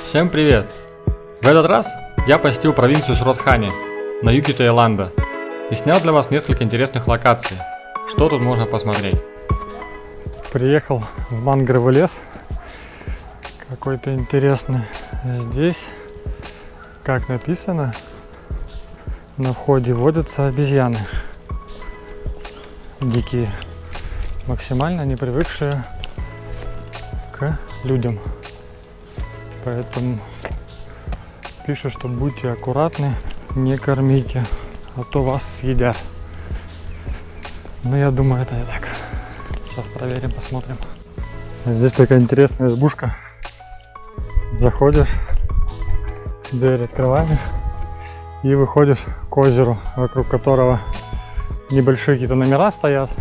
Всем привет! В этот раз я посетил провинцию Суротхани на юге Таиланда и снял для вас несколько интересных локаций. Что тут можно посмотреть? Приехал в мангровый лес, какой-то интересный. Здесь, как написано, на входе водятся обезьяны дикие, максимально не привыкшие к людям. Поэтому пишут, что будьте аккуратны, не кормите, а то вас съедят. Но я думаю, это не так. Сейчас проверим, посмотрим. Здесь такая интересная избушка. Заходишь, дверь открываешь и выходишь к озеру, вокруг которого небольшие какие-то номера стоят.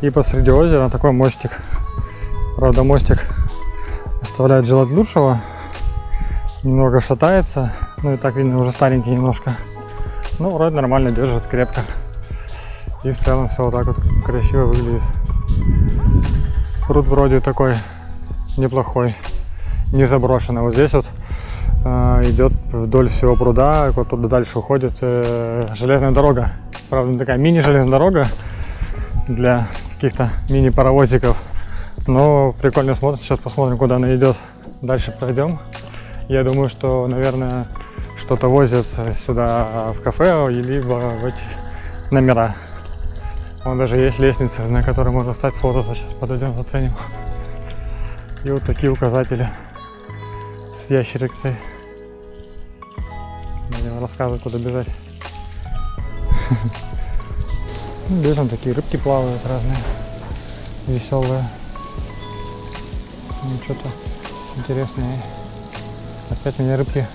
И посреди озера такой мостик. Правда, мостик оставляет желать лучшего. Немного шатается. Ну и так видно, уже старенький немножко. Ну, вроде нормально держит, крепко. И в целом все вот так вот красиво выглядит. Пруд вроде такой неплохой, не заброшенный. Вот здесь вот идет вдоль всего пруда, вот туда дальше уходит железная дорога. Правда, такая мини-железная дорога для каких-то мини-паровозиков. Но прикольно смотрится. Сейчас посмотрим, куда она идет. Дальше пройдем. Я думаю, что, наверное, что-то возят сюда в кафе, либо в эти номера. Вон даже есть лестница, на которой можно встать, сфотаться. Сейчас подойдем, заценим. И вот такие указатели с ящерицей. Будем рассказывать, куда бежать. Здесь там такие рыбки плавают разные, веселые. Ну, что-то интересное. Опять меня рыбки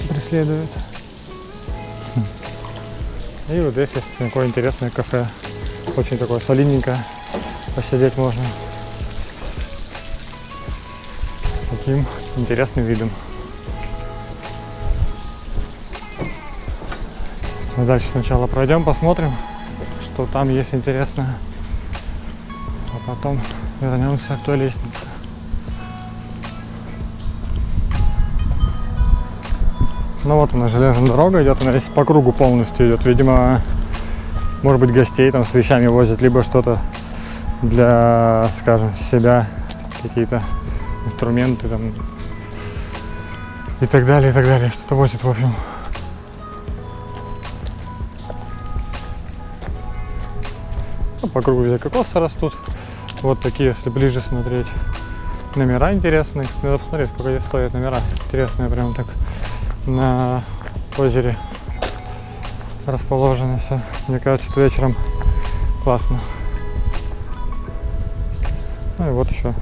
преследуют. И вот здесь есть такое интересное кафе. Очень такое солидненькое. Посидеть можно. С таким интересным видом. Дальше сначала пройдем, посмотрим, что там есть интересное. А потом вернемся к той лестнице. Ну вот она, железная дорога идет, она здесь по кругу полностью идет. Видимо, может быть, гостей там с вещами возят, либо что-то для, скажем, себя, какие-то инструменты там и так далее, и так далее. Что-то возят, в общем. Ну, по кругу где кокосы растут. Вот такие, если ближе смотреть. Номера интересные. Смотри, сколько здесь стоят номера. Интересные, прям так на озере расположено все. Мне кажется, это вечером классно. Ну и вот еще.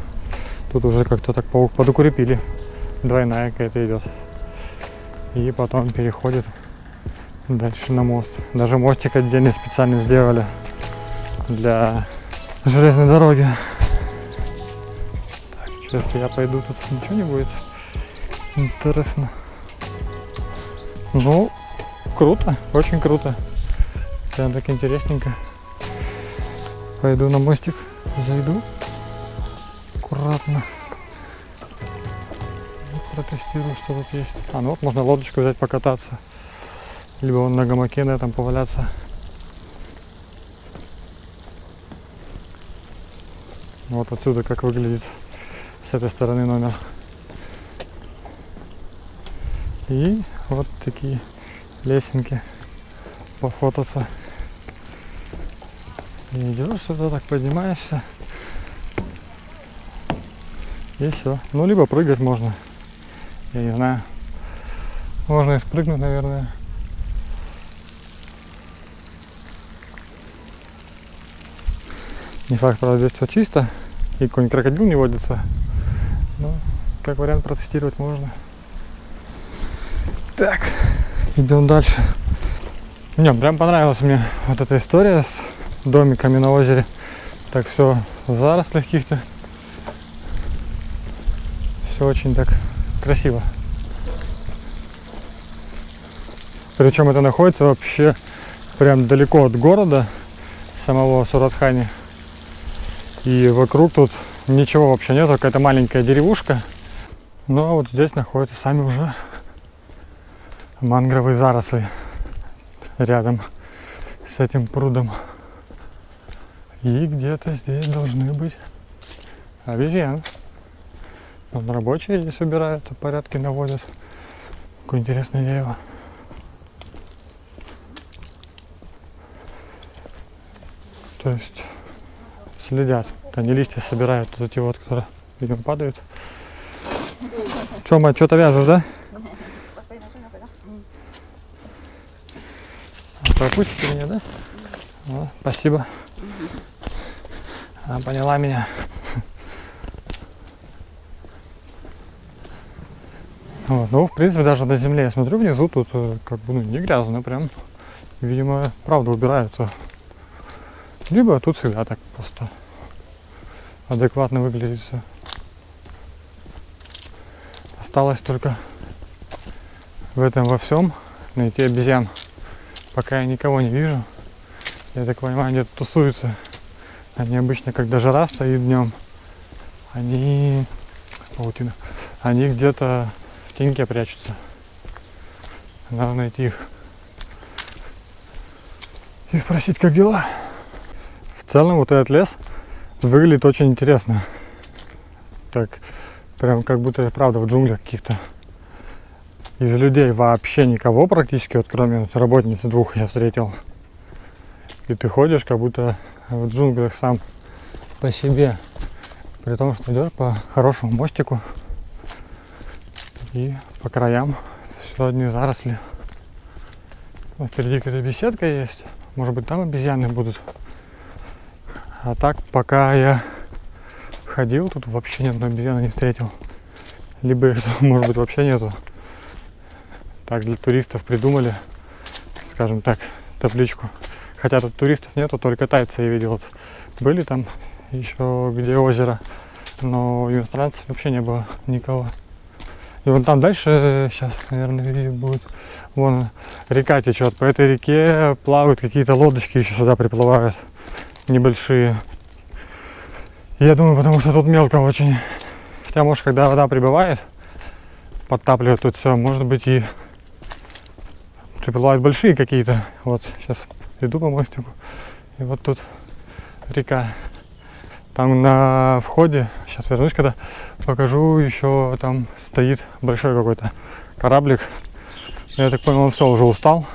Тут уже как-то так подукрепили. Двойная какая-то идет. И потом переходит дальше на мост. Даже мостик отдельно специально сделали для железной дороги. Так, что если я пойду, тут ничего не будет? Интересно. Ну, круто, очень круто. Прям так интересненько. Пойду на мостик, зайду аккуратно. Протестирую, что тут есть. А, ну вот можно лодочку взять, покататься. Либо вон на гамаке на этом поваляться. Вот отсюда как выглядит с этой стороны номер. И вот такие лесенки пофотаться. И идешь сюда, так поднимаешься. И все. Ну, либо прыгать можно. Я не знаю. Можно и спрыгнуть, наверное. Не факт, правда, здесь все чисто. И какой-нибудь крокодил не водится. Но как вариант протестировать можно. Так, идем дальше. Не, прям понравилась мне вот эта история с домиками на озере. Так все в зарослях каких-то. Все очень так красиво. Причем это находится вообще прям далеко от города самого Суротхани. И вокруг тут ничего вообще нет, какая-то маленькая деревушка. Ну а вот здесь находятся сами уже мангровые заросли рядом с этим прудом. И где-то здесь должны быть обезьяны. Вон рабочие здесь убираются, порядки наводят. Какое интересное дерево. То есть следят. Они листья собирают, вот эти вот, которые, видимо, падают. Че, мать, что-то вяжешь, да? Пропустите меня, да? О, спасибо. Она поняла меня. Вот, ну, в принципе, даже на земле я смотрю внизу, тут как бы не грязно прям. Видимо, правда убираются. Либо тут всегда так просто адекватно выглядит все. Осталось только в этом во всем найти обезьян. Пока я никого не вижу. Я так понимаю, где-то тусуются. Они обычно, когда жара стоит днем, они где-то в теньке прячутся. Надо найти их и спросить, как дела. В целом вот этот лес выглядит очень интересно. Так, прям как будто, правда, в джунглях каких-то. Из людей вообще никого практически, вот кроме работниц двух я встретил. И ты ходишь, как будто в джунглях сам по себе. При том, что идешь по хорошему мостику. И по краям все одни заросли. Вот впереди какая-то беседка есть. Может быть, там обезьяны будут. А так, пока я ходил, тут вообще ни одной обезьяны не встретил. Либо их, может быть, вообще нету. Так для туристов придумали, скажем так, табличку. Хотя тут туристов нету, только тайцы я видел. Вот были там еще где озеро, но иностранцев вообще не было никого. И вон там дальше, сейчас, наверное, будет, вон река течет. По этой реке плавают какие-то лодочки, еще сюда приплывают, небольшие. Я думаю, потому что тут мелко очень. Хотя, может, когда вода прибывает, подтапливает тут все, может быть, и приплывают большие какие-то. Вот, сейчас иду по мостику, и вот тут река. Там на входе, сейчас вернусь, когда покажу, еще там стоит большой какой-то кораблик. Я так понял, он все, уже устал,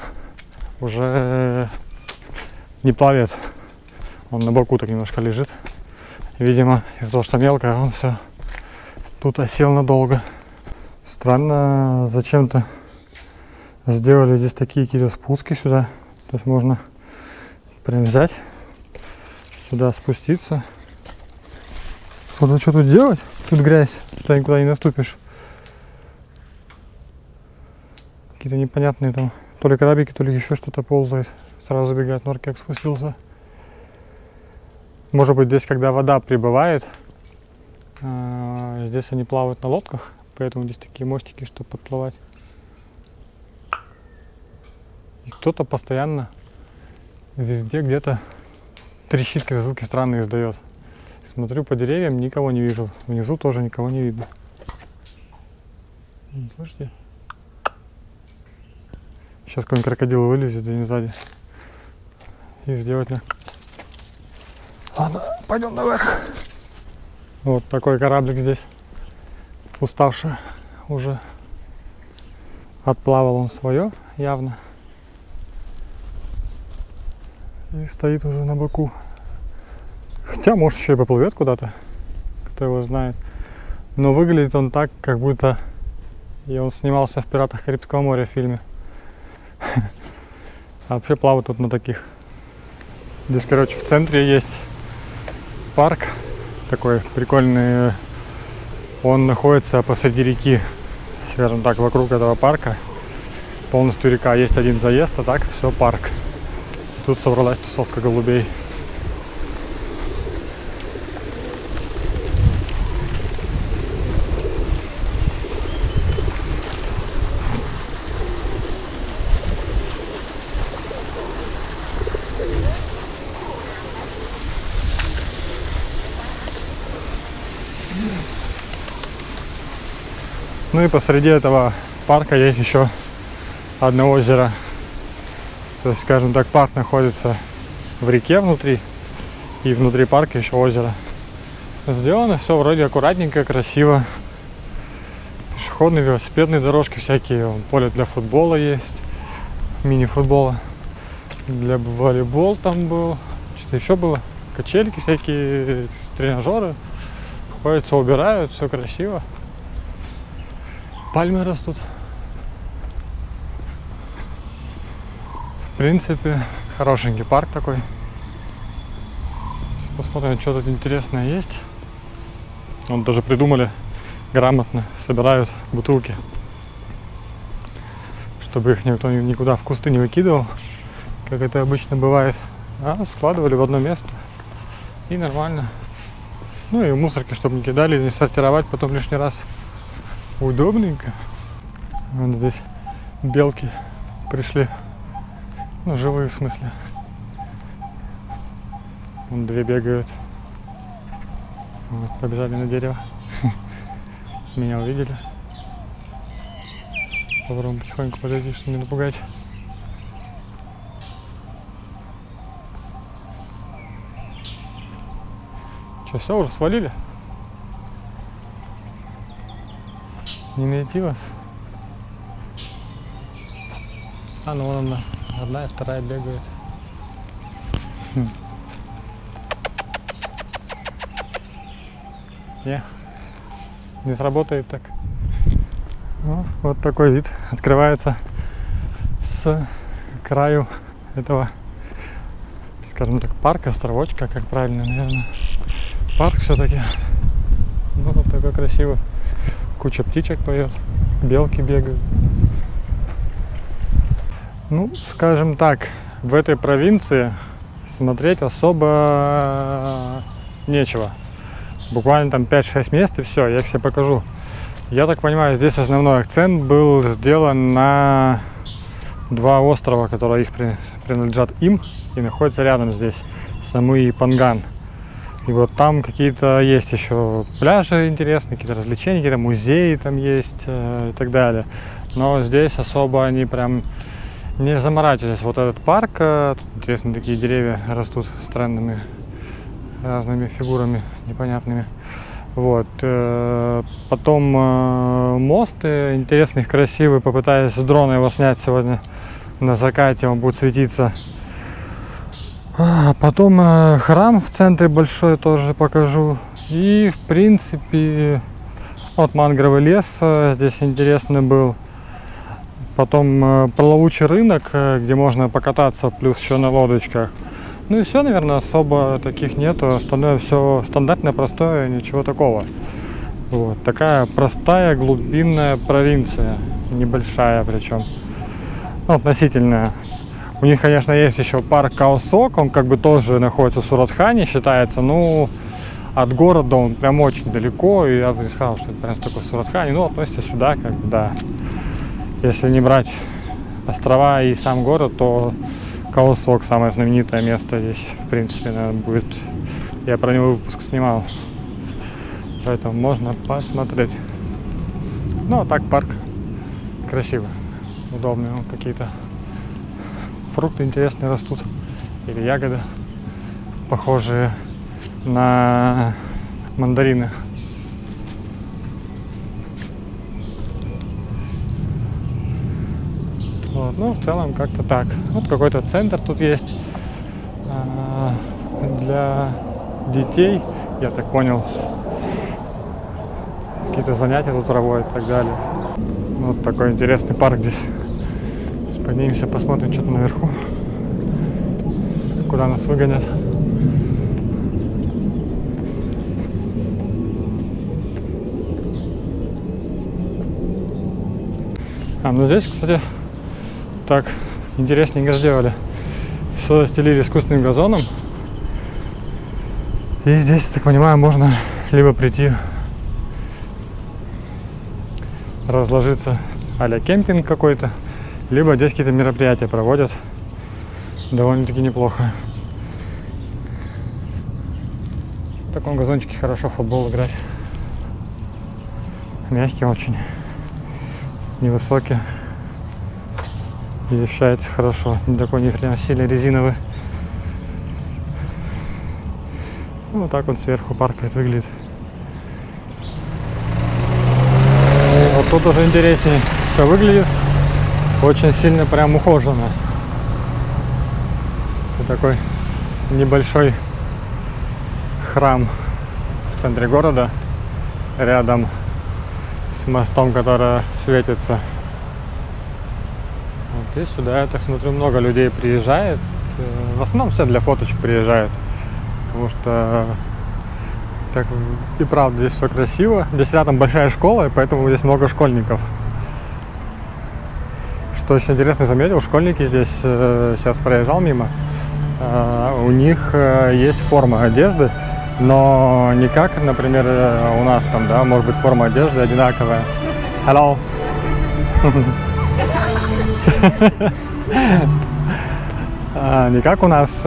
уже не пловец. Он на боку так немножко лежит. Видимо, из-за того, что мелко, он все тут осел надолго. Странно, зачем-то сделали здесь такие какие-то спуски сюда. То есть можно прям взять, сюда спуститься. Вот что тут делать? Тут грязь, сюда никуда не наступишь. Какие-то непонятные там, то ли крабики, то ли еще что-то ползает. Сразу забегает норки, как спустился. Может быть, здесь, когда вода прибывает, здесь они плавают на лодках, поэтому здесь такие мостики, чтобы подплывать. И кто-то постоянно везде где-то трещит, как звуки странные издает. Смотрю по деревьям, никого не вижу. Внизу тоже никого не видно. Слушайте. Сейчас какой-нибудь крокодил вылезет, да не сзади. И сделать мне. Ладно, пойдем наверх. Вот такой кораблик здесь. Уставший уже. Отплавал он свое явно. И стоит уже на боку. Хотя, может, еще и поплывет куда-то, кто его знает. Но выглядит он так, как будто и он снимался в «Пиратах Карибского моря» в фильме. А вообще плавают тут на таких. Здесь, короче, в центре есть парк такой прикольный. Он находится посреди реки, скажем так, вокруг этого парка. Полностью река, есть один заезд, а так все парк. Тут собралась тусовка голубей. Ну и посреди этого парка есть еще одно озеро. То есть, скажем так, парк находится в реке внутри, и внутри парка еще озеро. Сделано все вроде аккуратненько, красиво. Пешеходные, велосипедные дорожки всякие, поле для футбола есть, мини-футбола, для волейбола там был, что-то еще было, качельки всякие, тренажеры, ходятся, убирают, все красиво, пальмы растут. В принципе, хорошенький парк такой. Сейчас посмотрим, что тут интересное есть. Вот даже придумали, грамотно собирают бутылки, чтобы их никто никуда в кусты не выкидывал, как это обычно бывает, а складывали в одно место, и нормально. Ну и мусорки, чтобы не кидали, не сортировать потом лишний раз. Удобненько. Вот здесь белки пришли, ну живые в смысле. Вон две бегают. Вот, побежали на дерево. Меня увидели. Попробуем потихоньку подойти, чтобы не напугать. Что, все, уже свалили? Не найти вас? А, ну вон одна и вторая бегают. Не сработает так. Ну, вот такой вид открывается с краю этого, скажем так, парка, островочка, как правильно, наверное. Парк все-таки. Ну, вот такой красивый. Куча птичек поет, белки бегают. Ну, скажем так, в этой провинции смотреть особо нечего. Буквально там 5-6 мест и все, я их все покажу. Я так понимаю, здесь основной акцент был сделан на два острова, которые их принадлежат им и находятся рядом здесь, Самуи и Панган. И вот там какие-то есть еще пляжи интересные, какие-то развлечения, какие-то музеи там есть и так далее. Но здесь особо они прям не заморачивались. Вот этот парк, тут интересно, такие деревья растут странными разными фигурами непонятными. Вот. Потом мост интересный, красивый. Попытаюсь с дрона его снять сегодня на закате, он будет светиться. Потом храм в центре большой тоже покажу. И в принципе вот мангровый лес здесь интересный был. Потом плавучий рынок, где можно покататься, плюс еще на лодочках. Ну и все, наверное, особо таких нету. Остальное все стандартное, простое, ничего такого. Вот. Такая простая глубинная провинция. Небольшая причем. Ну, относительная. У них, конечно, есть еще парк Каосок. Он как бы тоже находится в Суратхане, считается. Ну, от города он прям очень далеко. И я бы не сказал, что это прям такой Суратхане. Ну, относится сюда, как бы, да. Если не брать острова и сам город, то Каосок самое знаменитое место здесь, в принципе, наверное, будет. Я про него выпуск снимал, поэтому можно посмотреть. Ну, а так парк красивый, удобный. Какие-то фрукты интересные растут, или ягоды, похожие на мандарины. Вот, ну, в целом как-то так. Вот какой-то центр тут есть для детей, я так понял. Какие-то занятия тут проводят и так далее. Вот такой интересный парк здесь. Сейчас поднимемся, посмотрим, что там наверху. Куда нас выгонят. Ну здесь, кстати, так интересненько сделали. Все стелили искусственным газоном. И здесь, я так понимаю, можно либо прийти разложиться а-ля кемпинг какой-то, либо здесь какие-то мероприятия проводят. Довольно-таки неплохо. В таком газончике хорошо в футбол играть. Мягкий очень. невысокий. И ощущается хорошо. Не такой ни хрена сильно резиновый. Ну, вот так он сверху паркает, выглядит. Вот тут уже интереснее все выглядит. Очень сильно прям ухоженно. И такой небольшой храм в центре города, рядом с мостом, который светится. Вот, и сюда, я так смотрю, много людей приезжает. В основном все для фоточек приезжают. Потому что так и правда здесь все красиво. Здесь рядом большая школа, и поэтому здесь много школьников. Что очень интересно заметил, школьники здесь, сейчас проезжал мимо, у них есть форма одежды, но не как, например, у нас там, да, может быть форма одежды одинаковая. Hello. Не как у нас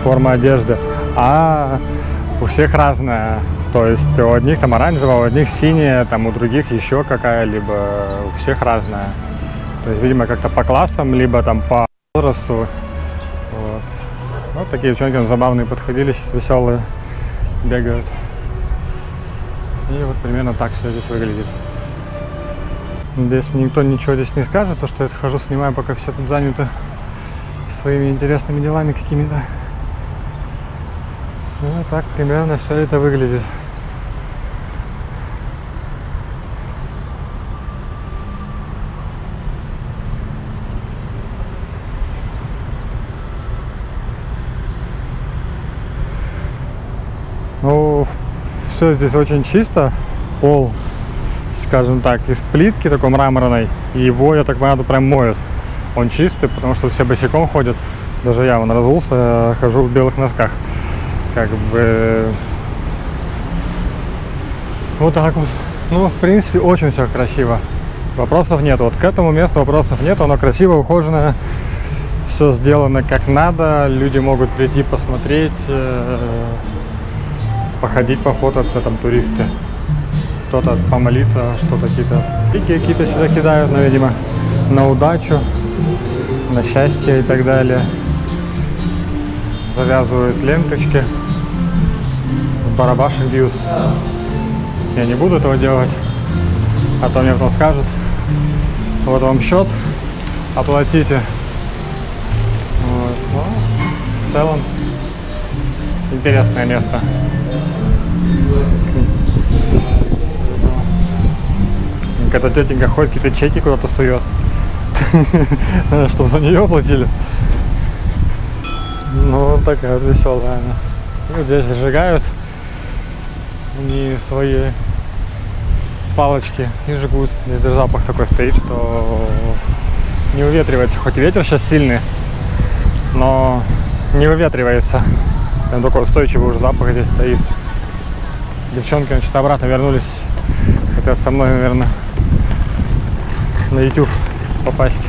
форма одежды, а у всех разная. То есть у одних там оранжевая, у одних синяя, там у других еще какая-либо, у всех разная. То есть, видимо, как-то по классам, либо там по возрасту. Вот. Вот такие девчонки забавные подходили, веселые, бегают. И вот примерно так все здесь выглядит. Здесь никто ничего здесь не скажет, то что я хожу, снимаю, пока все тут заняты своими интересными делами какими-то. Ну, так примерно все это выглядит. Ну, все здесь очень чисто. Пол, скажем так, из плитки такой мраморной. И его, я так понимаю, прям моют. Он чистый, потому что все босиком ходят. Даже я вон разулся, хожу в белых носках. Как бы вот так вот. Ну, в принципе, очень все красиво. Вопросов нет. Вот к этому месту вопросов нет. Оно красиво, ухоженное. Все сделано как надо. Люди могут прийти посмотреть, походить, пофотаться, там туристы. Кто-то помолиться, что-то какие-то сюда кидают, но, видимо, на удачу, на счастье и так далее. Завязывают ленточки, в барабашек бьют. Я не буду этого делать, а то мне потом скажут: вот вам счет, оплатите. Вот. Ну, в целом интересное место. Когда тетенька ходит, какие-то чеки куда-то сует, чтобы за нее платили. Ну, такая вот веселая она. Ну, здесь зажигают они свои палочки и жгут. Здесь даже запах такой стоит, что не уветривается. Хоть и ветер сейчас сильный, но не выветривается. Прям такой устойчивый уже запах здесь стоит. Девчонки, значит, обратно вернулись. Хотят со мной, наверное, на YouTube попасть.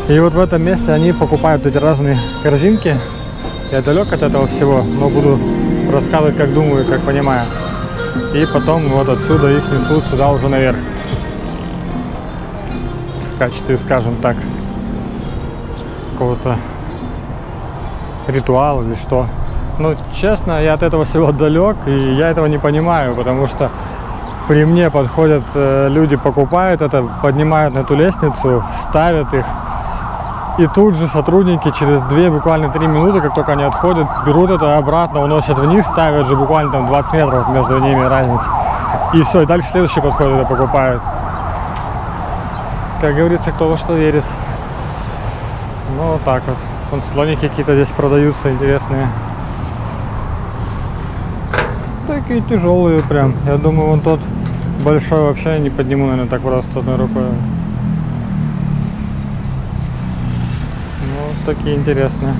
И вот в этом месте они покупают эти разные корзинки. Я далек от этого всего, но буду рассказывать, как думаю, как понимаю. И потом вот отсюда их несут сюда уже наверх. В качестве, скажем так, какого-то ритуала или что. Ну, честно, я от этого всего далек, и я этого не понимаю, потому что при мне подходят люди, покупают это, поднимают на эту лестницу, ставят их. И тут же сотрудники через 2, буквально 3 минуты, как только они отходят, берут это обратно, уносят вниз, ставят же буквально там 20 метров между ними разница. И все, и дальше следующий подходит, это покупают. Как говорится, кто во что верит. Ну, вот так вот. Вон слоники какие-то здесь продаются интересные. Такие тяжелые прям. Я думаю, вон тот большой вообще не подниму, наверное, так просто одной рукой. Такие интересные.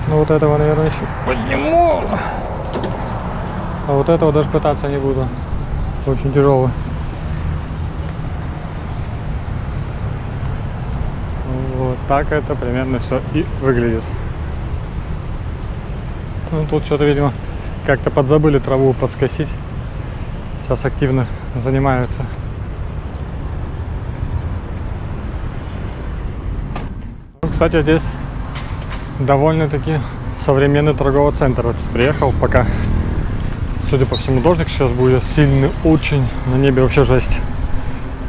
Ну вот этого, наверное, еще подниму. А вот этого даже пытаться не буду. Очень тяжелый. Вот так это примерно все и выглядит. Ну тут что-то, видимо, как-то подзабыли траву подскосить. Сейчас активно занимаются. Кстати, здесь довольно-таки современный торговый центр. Вот приехал, пока, судя по всему, дождик сейчас будет сильный, очень, на небе вообще жесть.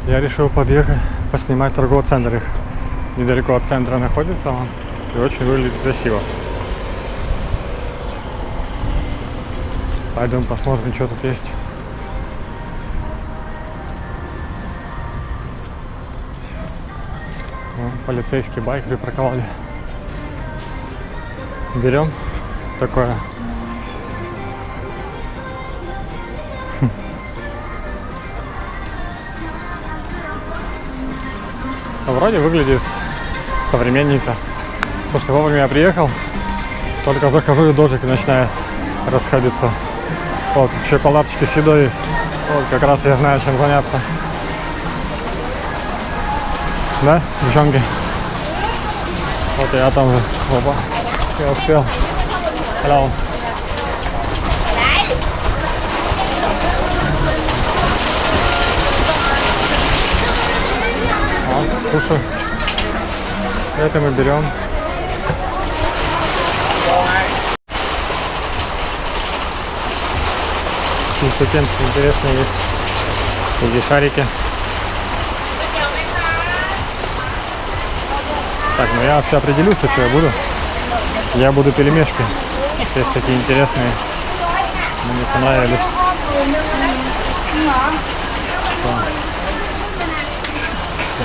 Я решил подъехать, поснимать торговый центр. Их недалеко от центра находится он, и очень выглядит красиво. Пойдем посмотрим, что тут есть. Полицейские байк припарковали. Берем такое. Вроде выглядит современненько. Потому что вовремя я приехал, только захожу и дождик начинает расходиться. Вот, еще палаточки с едой есть. Вот, как раз я знаю, чем заняться. Да, девчонки? Вот я там же. Опа, я успел. Hello. Слушай, это мы берем. Штукенцы интересные есть. Такие шарики. Так, ну я вообще определюсь, что я буду. Я буду пельмешки. Есть такие интересные. Мне понравились.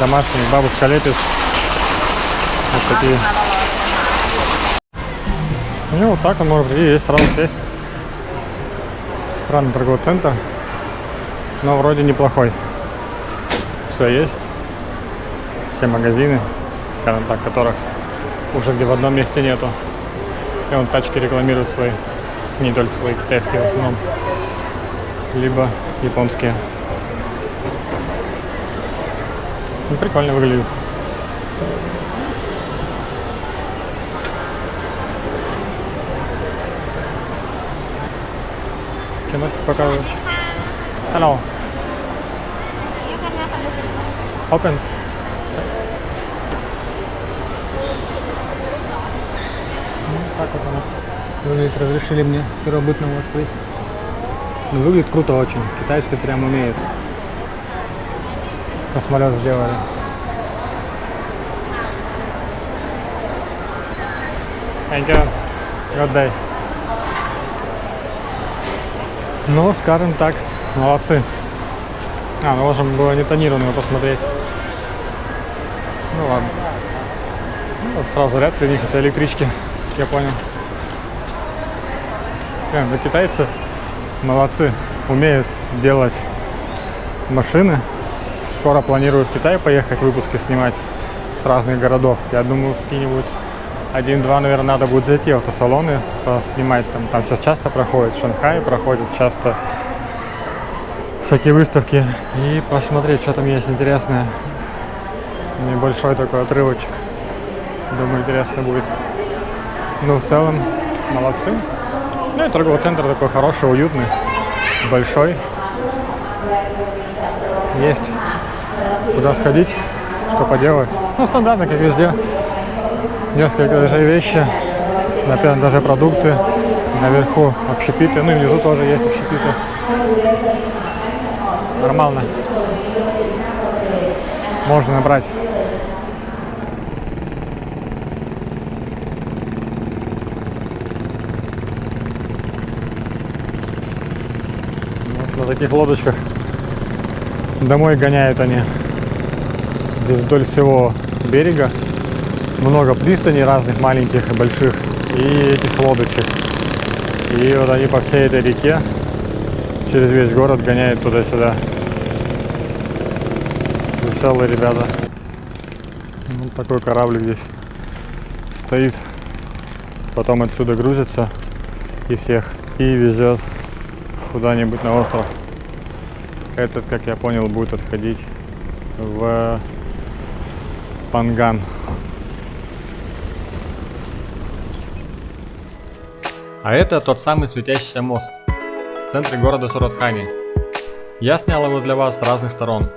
Домашний, бабушка лепит. Вот такие. Ну вот так он может быть. И есть сразу есть. Странный торговый центр. Но вроде неплохой. Все есть. Все магазины, скажем так, которых уже где в одном месте нету. И он тачки рекламирует свои. Не только свои, китайские в основном. Либо японские. Ну, прикольно выглядит. Кинохи показывают. Hello. Open. Ну, так вот оно выглядит. Разрешили мне первобытному открыть. Ну, выглядит круто очень. Китайцы прям умеют. Космолет сделали. Thank you. Good day. Ну, скажем так, молодцы. Ну можно было не тонированную посмотреть. Ну ладно. Ну, сразу ряд при них это электрички, я понял. Прям, да, китайцы молодцы, умеют делать машины. Скоро планирую в Китай поехать, выпуски снимать с разных городов. Я думаю, какие-нибудь 1-2, наверное, надо будет зайти в автосалоны, снимать. Там сейчас часто проходит, в Шанхае проходят часто всякие выставки. И посмотреть, что там есть интересное. Небольшой такой отрывочек. Думаю, интересно будет. Ну, в целом, молодцы. Ну и торговый центр такой хороший, уютный, большой. Есть куда сходить, что поделать. Ну, стандартно, как везде. Несколько даже вещи, например, даже продукты. Наверху общепиты, ну и внизу тоже есть общепиты. Нормально. Можно набрать. Вот на таких лодочках домой гоняют они. Здесь вдоль всего берега. Много пристаней разных, маленьких и больших, и этих лодочек. И вот они по всей этой реке через весь город гоняют туда-сюда. Веселые ребята. Вот такой кораблик здесь стоит. Потом отсюда грузится и всех и везет куда-нибудь на остров. Этот, как я понял, будет отходить в Панган. А это тот самый светящийся мост в центре города Суротхани. Я снял его для вас с разных сторон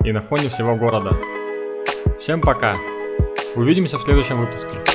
и на фоне всего города. Всем пока! Увидимся в следующем выпуске.